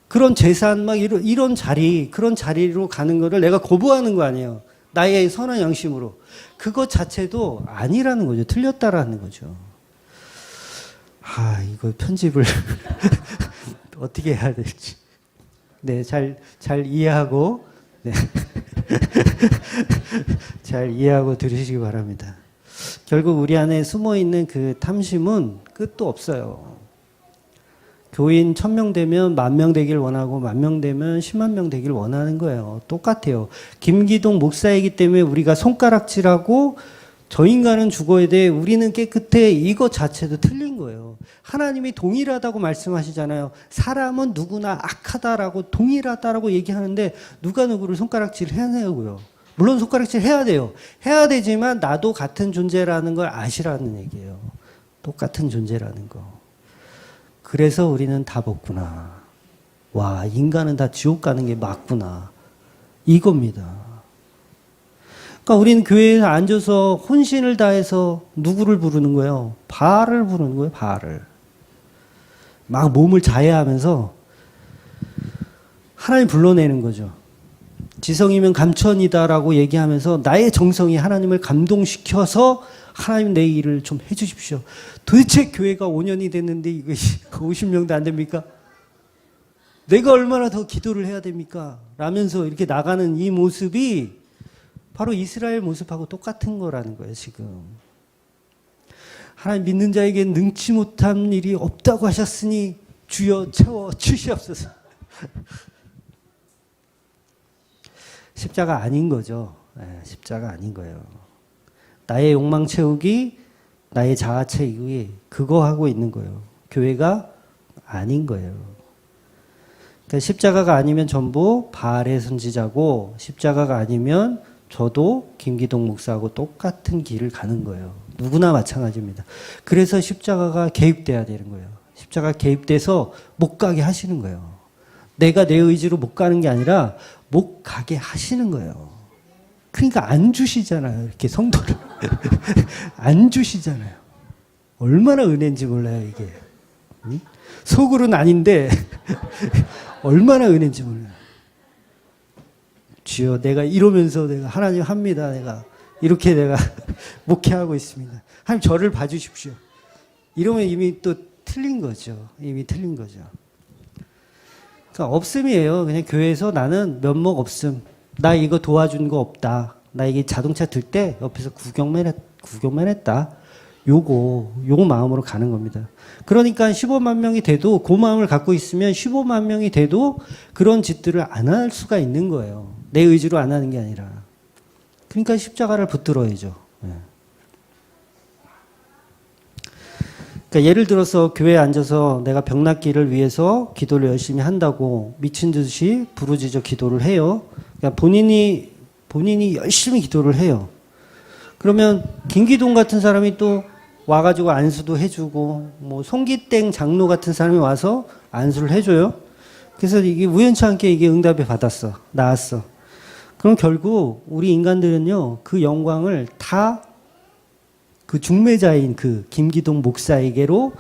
그런 재산 막 이런 자리, 그런 자리로 가는 거를 내가 거부하는 거 아니에요. 나의 선한 양심으로. 그것 자체도 아니라는 거죠. 틀렸다라는 거죠. 이거 편집을 어떻게 해야 될지. 네, 잘 이해하고, 네. 잘 이해하고 들으시기 바랍니다. 결국 우리 안에 숨어 있는 그 탐심은 끝도 없어요. 교인 1000명 되면 10,000명 되길 원하고 10,000명 되면 10만 명 되길 원하는 거예요. 똑같아요. 김기동 목사이기 때문에 우리가 손가락질하고 저 인간은 죽어야 돼. 우리는 깨끗해. 이것 자체도 틀린 거예요. 하나님이 동일하다고 말씀하시잖아요. 사람은 누구나 악하다라고 동일하다라고 얘기하는데 누가 누구를 손가락질 해내고요. 물론 손가락질 해야 돼요. 해야 되지만 나도 같은 존재라는 걸 아시라는 얘기예요. 똑같은 존재라는 거. 그래서 우리는 다 벗구나. 와, 인간은 다 지옥 가는 게 맞구나. 이겁니다. 그러니까 우리는 교회에 앉아서 혼신을 다해서 누구를 부르는 거예요? 바알을 부르는 거예요, 바알을. 막 몸을 자해하면서 하나님 불러내는 거죠. 지성이면 감천이다라고 얘기하면서 나의 정성이 하나님을 감동시켜서 하나님 내 일을 좀 해주십시오. 도대체 교회가 5년이 됐는데 이거 50명도 안 됩니까? 내가 얼마나 더 기도를 해야 됩니까? 라면서 이렇게 나가는 이 모습이 바로 이스라엘 모습하고 똑같은 거라는 거예요, 지금. 하나님 믿는 자에게 능치 못한 일이 없다고 하셨으니 주여 채워 주시옵소서. 십자가 아닌 거죠. 네, 십자가 아닌 거예요. 나의 욕망 채우기, 나의 자아 채우기, 그거 하고 있는 거예요. 교회가 아닌 거예요. 그러니까 십자가가 아니면 전부 바알의 선지자고, 십자가가 아니면 저도 김기동 목사하고 똑같은 길을 가는 거예요. 누구나 마찬가지입니다. 그래서 십자가가 개입돼야 되는 거예요. 십자가 개입돼서 못 가게 하시는 거예요. 내가 내 의지로 못 가는 게 아니라 못 가게 하시는 거예요. 그러니까 안 주시잖아요. 이렇게 성도를. 안 주시잖아요. 얼마나 은혜인지 몰라요, 이게. 응? 속으로는 아닌데 얼마나 은혜인지 몰라요. 주여, 내가 이러면서 내가 하나님 합니다. 내가 이렇게 내가 목회하고 있습니다. 하나님 저를 봐주십시오. 이러면 이미 또 틀린 거죠. 이미 틀린 거죠. 그러니까 없음이에요. 그냥 교회에서 나는 면목 없음. 나 이거 도와준 거 없다. 나 이게 자동차 들 때 옆에서 구경만 했다. 요거 마음으로 가는 겁니다. 그러니까 15만 명이 돼도 그 마음을 갖고 있으면 15만 명이 돼도 그런 짓들을 안 할 수가 있는 거예요. 내 의지로 안 하는 게 아니라. 그러니까 십자가를 붙들어야죠. 네. 그러니까 예를 들어서 교회에 앉아서 내가 병 낫기를 위해서 기도를 열심히 한다고 미친 듯이 부르짖어 기도를 해요. 그러니까 본인이 열심히 기도를 해요. 그러면 김기동 같은 사람이 또 와가지고 안수도 해주고, 뭐 송기땡 장로 같은 사람이 와서 안수를 해줘요. 그래서 이게 우연치 않게 이게 응답을 받았어, 나왔어. 그럼 결국 우리 인간들은요, 그 영광을 다 그 중매자인 그 김기동 목사에게로,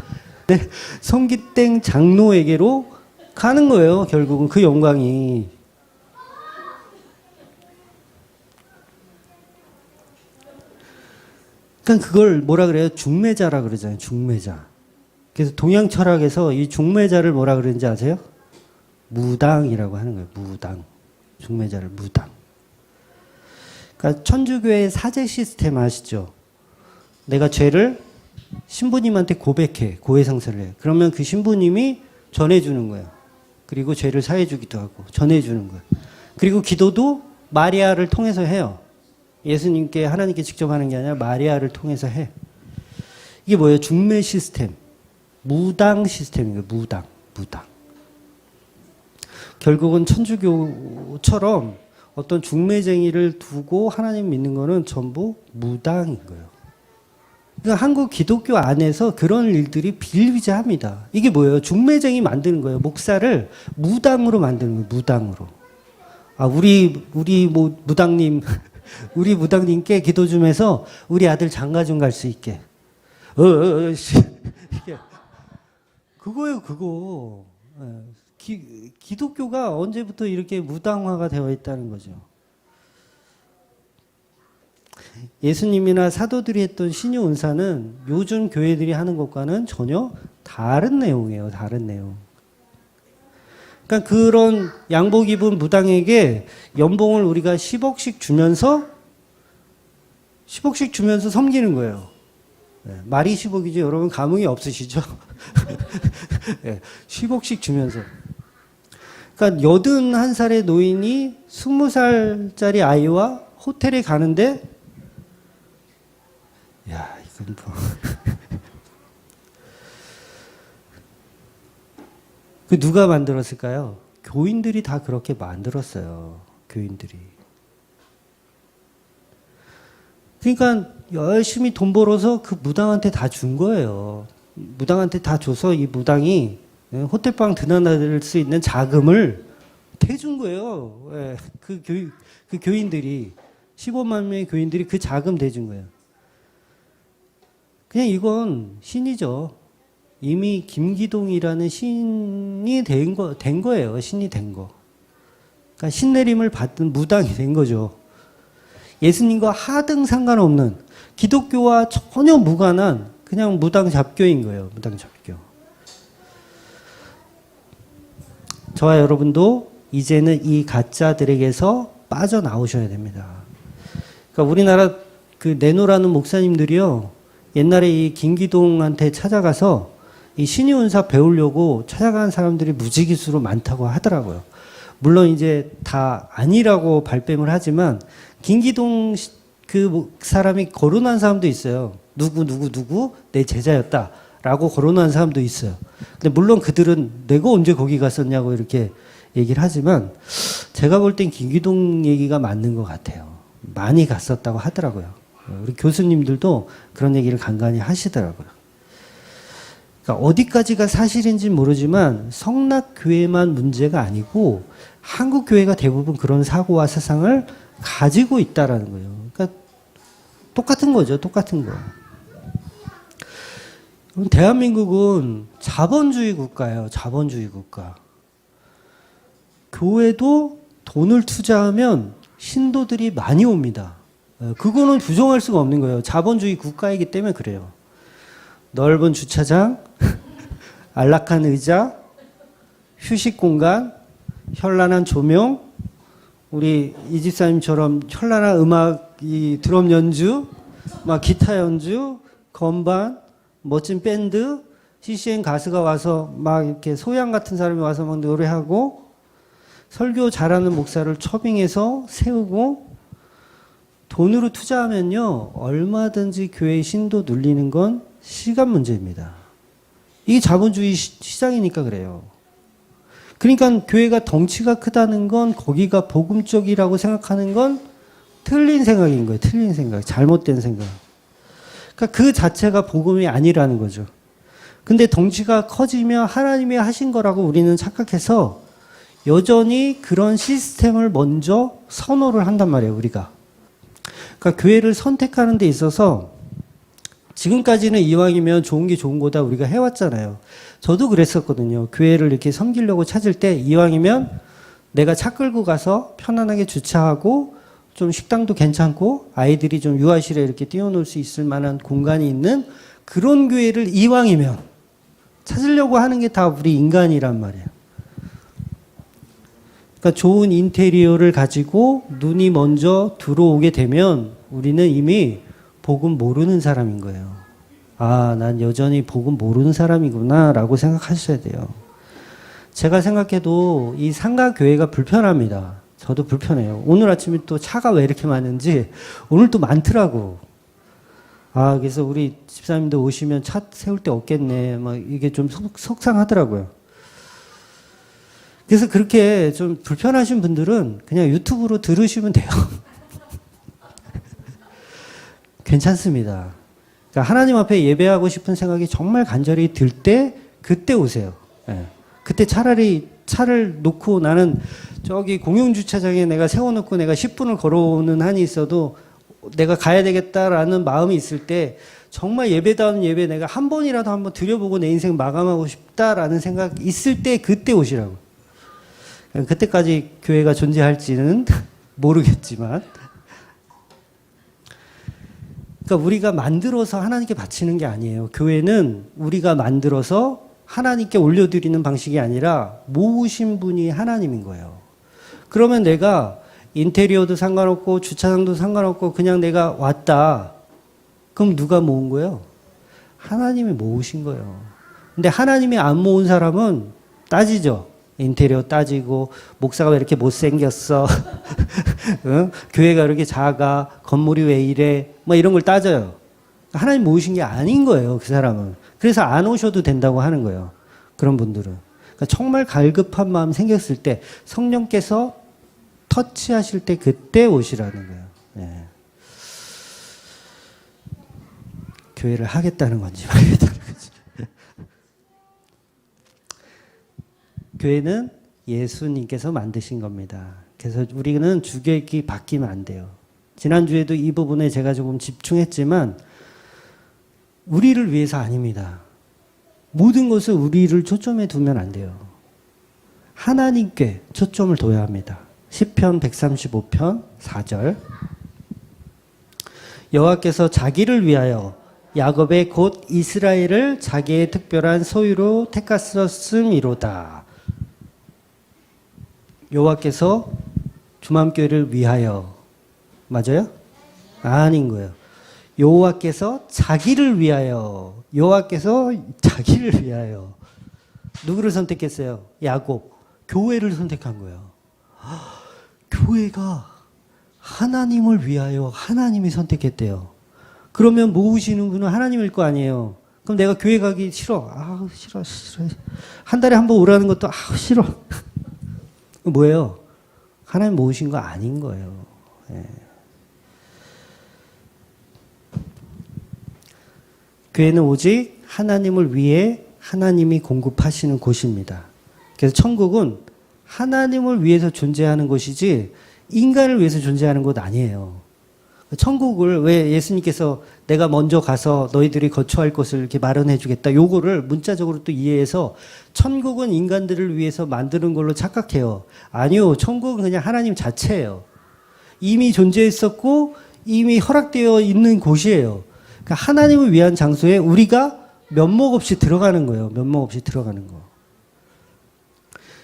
네, 송기땡 장로에게로 가는 거예요. 결국은 그 영광이. 그러니까 그걸 뭐라 그래요? 중매자라 그러잖아요. 중매자. 그래서 동양 철학에서 이 중매자를 뭐라 그러는지 아세요? 무당이라고 하는 거예요. 무당. 중매자를 무당. 그러니까 천주교의 사제 시스템 아시죠? 내가 죄를 신부님한테 고백해. 고해상사를 해. 그러면 그 신부님이 전해주는 거예요. 그리고 죄를 사해주기도 하고 전해주는 거예요. 그리고 기도도 마리아를 통해서 해요. 예수님께 하나님께 직접 하는 게 아니라 마리아를 통해서 해. 이게 뭐예요? 중매 시스템. 무당 시스템인 거예요. 무당. 결국은 천주교처럼 어떤 중매쟁이를 두고 하나님 믿는 거는 전부 무당인 거예요. 그러니까 한국 기독교 안에서 그런 일들이 비일비재합니다. 이게 뭐예요? 중매쟁이 만드는 거예요. 목사를 무당으로 만드는 거예요. 무당으로. 아, 우리 무당님, 우리 무당님께 기도 좀 해서 우리 아들 장가 좀 갈 수 있게. 그거예요, 그거. 기독교가 언제부터 이렇게 무당화가 되어 있다는 거죠. 예수님이나 사도들이 했던 신유 은사는 요즘 교회들이 하는 것과는 전혀 다른 내용이에요. 다른 내용. 그러니까 그런 양복 입은 무당에게 연봉을 우리가 10억씩 주면서 섬기는 거예요. 네, 말이 10억이죠. 여러분 감흥이 없으시죠? 네, 10억씩 주면서. 그러니까 81살의 노인이 20살짜리 아이와 호텔에 가는데, 야, 이건 뭐. 그 누가 만들었을까요? 교인들이 다 그렇게 만들었어요. 교인들이. 그러니까 열심히 돈 벌어서 그 무당한테 다 준 거예요. 무당한테 다 줘서 이 무당이 예, 호텔방 드나들 수 있는 자금을 대준 거예요. 예, 그 교인들이 15만 명의 교인들이 그 자금 대준 거예요. 그냥 이건 신이죠. 이미 김기동이라는 신이 된 거예요. 신이 된 거. 그러니까 신내림을 받은 무당이 된 거죠. 예수님과 하등 상관없는 기독교와 전혀 무관한 그냥 무당 잡교인 거예요. 무당 잡교. 저와 여러분도 이제는 이 가짜들에게서 빠져나오셔야 됩니다. 그러니까 우리나라 그 내노라는 목사님들이요. 옛날에 이 김기동한테 찾아가서 이 신유은사 배우려고 찾아간 사람들이 무지기수로 많다고 하더라고요. 물론 이제 다 아니라고 발뺌을 하지만 김기동 그 사람이 거론한 사람도 있어요. 누구 내 제자였다라고 거론한 사람도 있어요. 근데 물론 그들은 내가 언제 거기 갔었냐고 이렇게 얘기를 하지만 제가 볼 땐 김기동 얘기가 맞는 것 같아요. 많이 갔었다고 하더라고요. 우리 교수님들도 그런 얘기를 간간히 하시더라고요. 그러니까 어디까지가 사실인지 모르지만 성락교회만 문제가 아니고 한국 교회가 대부분 그런 사고와 사상을 가지고 있다라는 거예요. 그러니까 똑같은 거죠. 똑같은 거. 대한민국은 자본주의 국가예요. 자본주의 국가. 교회도 돈을 투자하면 신도들이 많이 옵니다. 그거는 부정할 수가 없는 거예요. 자본주의 국가이기 때문에 그래요. 넓은 주차장, 안락한 의자, 휴식 공간, 현란한 조명, 우리 이 집사님처럼 현란한 음악, 이 드럼 연주, 막 기타 연주, 건반, 멋진 밴드, CCM 가수가 와서 막 이렇게 소양 같은 사람이 와서 막 노래하고, 설교 잘하는 목사를 초빙해서 세우고, 돈으로 투자하면요, 얼마든지 교회 신도 눌리는 건 시간 문제입니다. 이게 자본주의 시장이니까 그래요. 그러니까 교회가 덩치가 크다는 건 거기가 복음적이라고 생각하는 건 틀린 생각인 거예요. 틀린 생각. 잘못된 생각. 그러니까 그 자체가 복음이 아니라는 거죠. 근데 덩치가 커지면 하나님이 하신 거라고 우리는 착각해서 여전히 그런 시스템을 먼저 선호를 한단 말이에요, 우리가. 그러니까 교회를 선택하는 데 있어서 지금까지는 이왕이면 좋은 게 좋은 거다 우리가 해왔잖아요. 저도 그랬었거든요. 교회를 이렇게 섬기려고 찾을 때 이왕이면 내가 차 끌고 가서 편안하게 주차하고 좀 식당도 괜찮고 아이들이 좀 유아실에 이렇게 띄워놓을 수 있을 만한 공간이 있는 그런 교회를 이왕이면 찾으려고 하는 게 다 우리 인간이란 말이에요. 그러니까 좋은 인테리어를 가지고 눈이 먼저 들어오게 되면 우리는 이미 복음 모르는 사람인 거예요. 아, 난 여전히 복음 모르는 사람이구나 라고 생각하셔야 돼요. 제가 생각해도 이 상가교회가 불편합니다. 저도 불편해요. 오늘 아침에 또 차가 왜 이렇게 많은지 오늘 또 많더라고. 아, 그래서 우리 집사님들 오시면 차 세울 데 없겠네. 막 이게 좀 속상하더라고요. 그래서 그렇게 좀 불편하신 분들은 그냥 유튜브로 들으시면 돼요. 괜찮습니다. 그러니까 하나님 앞에 예배하고 싶은 생각이 정말 간절히 들 때 그때 오세요. 예. 그때 차라리 차를 놓고 나는 저기 공용주차장에 내가 세워놓고 내가 10분을 걸어오는 한이 있어도 내가 가야 되겠다라는 마음이 있을 때 정말 예배다운 예배 내가 한 번이라도 한번 드려보고 내 인생 마감하고 싶다라는 생각 있을 때 그때 오시라고. 그때까지 교회가 존재할지는 모르겠지만 그러니까 우리가 만들어서 하나님께 바치는 게 아니에요. 교회는 우리가 만들어서 하나님께 올려드리는 방식이 아니라 모으신 분이 하나님인 거예요. 그러면 내가 인테리어도 상관없고 주차장도 상관없고 그냥 내가 왔다. 그럼 누가 모은 거예요? 하나님이 모으신 거예요. 근데 하나님이 안 모은 사람은 따지죠. 인테리어 따지고 목사가 왜 이렇게 못생겼어? 응? 교회가 이렇게 작아? 건물이 왜 이래? 뭐 이런 걸 따져요. 하나님 모으신 게 아닌 거예요. 그 사람은. 그래서 안 오셔도 된다고 하는 거예요. 그런 분들은. 그러니까 정말 갈급한 마음 생겼을 때 성령께서 터치하실 때 그때 오시라는 거예요. 네. 교회를 하겠다는 건지 말겠다는 건지. 교회는 예수님께서 만드신 겁니다. 그래서 우리는 주객이 바뀌면 안 돼요. 지난주에도 이 부분에 제가 조금 집중했지만 우리를 위해서 아닙니다. 모든 것을 우리를 초점에 두면 안 돼요. 하나님께 초점을 둬야 합니다. 시편 135편 4절 여호와께서 자기를 위하여 야곱의 곧 이스라엘을 자기의 특별한 소유로 택하셨음이로다. 여호와께서 주맘교회를 위하여 맞아요? 아닌 거예요. 여호와께서 자기를 위하여 여호와께서 자기를 위하여 누구를 선택했어요? 야곱 교회를 선택한 거예요. 교회가 하나님을 위하여 하나님이 선택했대요. 그러면 모으시는 분은 하나님일 거 아니에요. 그럼 내가 교회 가기 싫어. 싫어. 한 달에 한 번 오라는 것도 싫어. 뭐예요? 하나님 모으신 거 아닌 거예요. 예. 교회는 오직 하나님을 위해 하나님이 공급하시는 곳입니다. 그래서 천국은 하나님을 위해서 존재하는 곳이지 인간을 위해서 존재하는 곳 아니에요. 천국을 왜 예수님께서 내가 먼저 가서 너희들이 거처할 곳을 이렇게 마련해 주겠다. 요거를 문자적으로 또 이해해서 천국은 인간들을 위해서 만드는 걸로 착각해요. 아니요. 천국은 그냥 하나님 자체예요. 이미 존재했었고 이미 허락되어 있는 곳이에요. 그러니까 하나님을 위한 장소에 우리가 면목 없이 들어가는 거예요. 면목 없이 들어가는 거.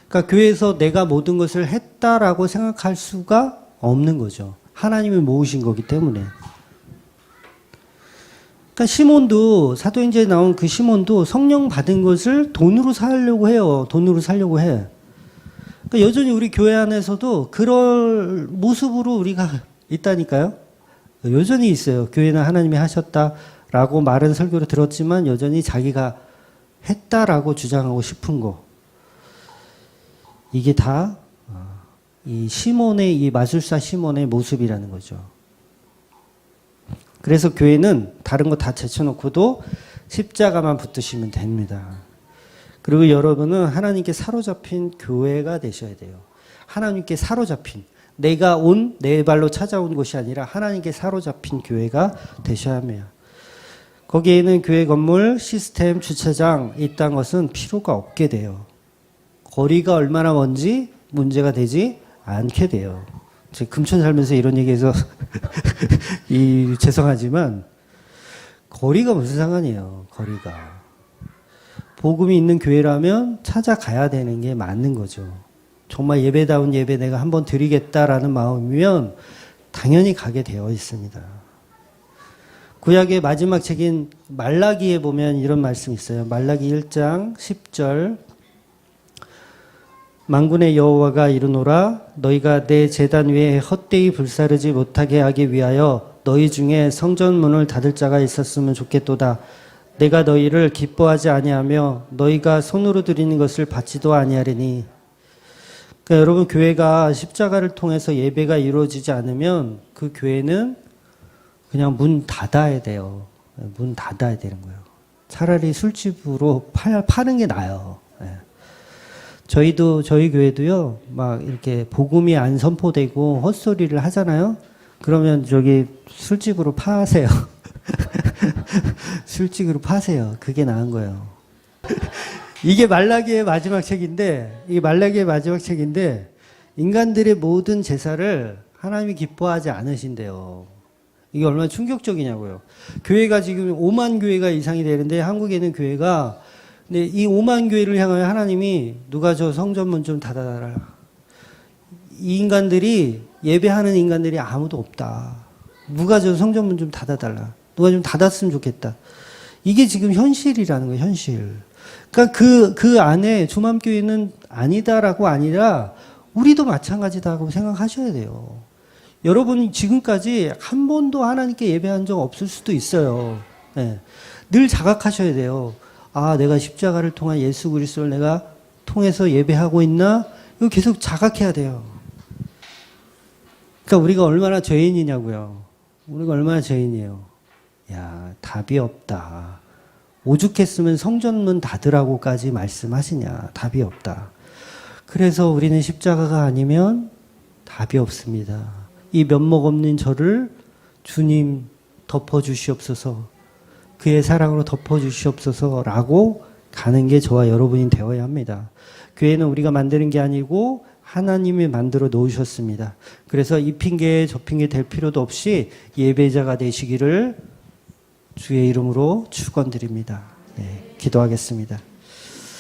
그러니까 교회에서 내가 모든 것을 했다라고 생각할 수가 없는 거죠. 하나님이 모으신 거기 때문에. 그러니까 시몬도 사도행전에 나온 그 시몬도 성령 받은 것을 돈으로 살려고 해요. 돈으로 살려고 해. 그러니까 여전히 우리 교회 안에서도 그럴 모습으로 우리가 있다니까요. 여전히 있어요. 교회는 하나님이 하셨다라고 말은 설교를 들었지만 여전히 자기가 했다라고 주장하고 싶은 거. 이게 다 이 시몬의 이 마술사 시몬의 모습이라는 거죠. 그래서 교회는 다른 거 다 제쳐놓고도 십자가만 붙드시면 됩니다. 그리고 여러분은 하나님께 사로잡힌 교회가 되셔야 돼요. 하나님께 사로잡힌 내가 내 발로 찾아온 곳이 아니라 하나님께 사로잡힌 교회가 되셔야 합니다. 거기에는 교회 건물, 시스템, 주차장 있다는 것은 필요가 없게 돼요. 거리가 얼마나 먼지 문제가 되지 않게 돼요. 제가 금천 살면서 이런 얘기해서 죄송하지만 거리가 무슨 상관이에요. 거리가. 복음이 있는 교회라면 찾아가야 되는 게 맞는 거죠. 정말 예배다운 예배 내가 한번 드리겠다라는 마음이면 당연히 가게 되어 있습니다. 구약의 마지막 책인 말라기에 보면 이런 말씀이 있어요. 말라기 1장 10절 만군의 여호와가 이르노라 너희가 내 제단 위에 헛되이 불사르지 못하게 하기 위하여 너희 중에 성전문을 닫을 자가 있었으면 좋겠도다. 내가 너희를 기뻐하지 아니하며 너희가 손으로 드리는 것을 받지도 아니하리니. 그러니까 여러분 교회가 십자가를 통해서 예배가 이루어지지 않으면 그 교회는 그냥 문 닫아야 돼요. 문 닫아야 되는 거예요. 차라리 술집으로 파는 게 나아요. 저희 교회도요, 막 이렇게 복음이 안 선포되고 헛소리를 하잖아요? 그러면 저기 술집으로 파세요. 술집으로 파세요. 그게 나은 거예요. 이게 말라기의 마지막 책인데, 인간들의 모든 제사를 하나님이 기뻐하지 않으신대요. 이게 얼마나 충격적이냐고요. 교회가 지금 5만 교회가 이상이 되는데, 한국에는 교회가 근데 이 5만 교회를 향하여 하나님이 누가 저 성전문 좀 닫아달라. 이 인간들이 예배하는 인간들이 아무도 없다. 누가 저 성전문 좀 닫아달라. 누가 좀 닫았으면 좋겠다. 이게 지금 현실이라는 거예요. 현실. 그러니까 그 안에 주맘교회는 아니다라고 아니라 우리도 마찬가지다고 생각하셔야 돼요. 여러분 지금까지 한 번도 하나님께 예배한 적 없을 수도 있어요. 네. 늘 자각하셔야 돼요. 내가 십자가를 통한 예수 그리스도를 내가 통해서 예배하고 있나? 이거 계속 자각해야 돼요. 그러니까 우리가 얼마나 죄인이냐고요. 우리가 얼마나 죄인이에요. 야, 답이 없다. 오죽했으면 성전문 닫으라고까지 말씀하시냐. 답이 없다. 그래서 우리는 십자가가 아니면 답이 없습니다. 이 면목 없는 저를 주님 덮어주시옵소서, 그의 사랑으로 덮어주시옵소서라고 가는 게 저와 여러분이 되어야 합니다. 교회는 우리가 만드는 게 아니고 하나님이 만들어 놓으셨습니다. 그래서 이 핑계 저 핑계 될 필요도 없이 예배자가 되시기를 주의 이름으로 축원드립니다. 네, 기도하겠습니다.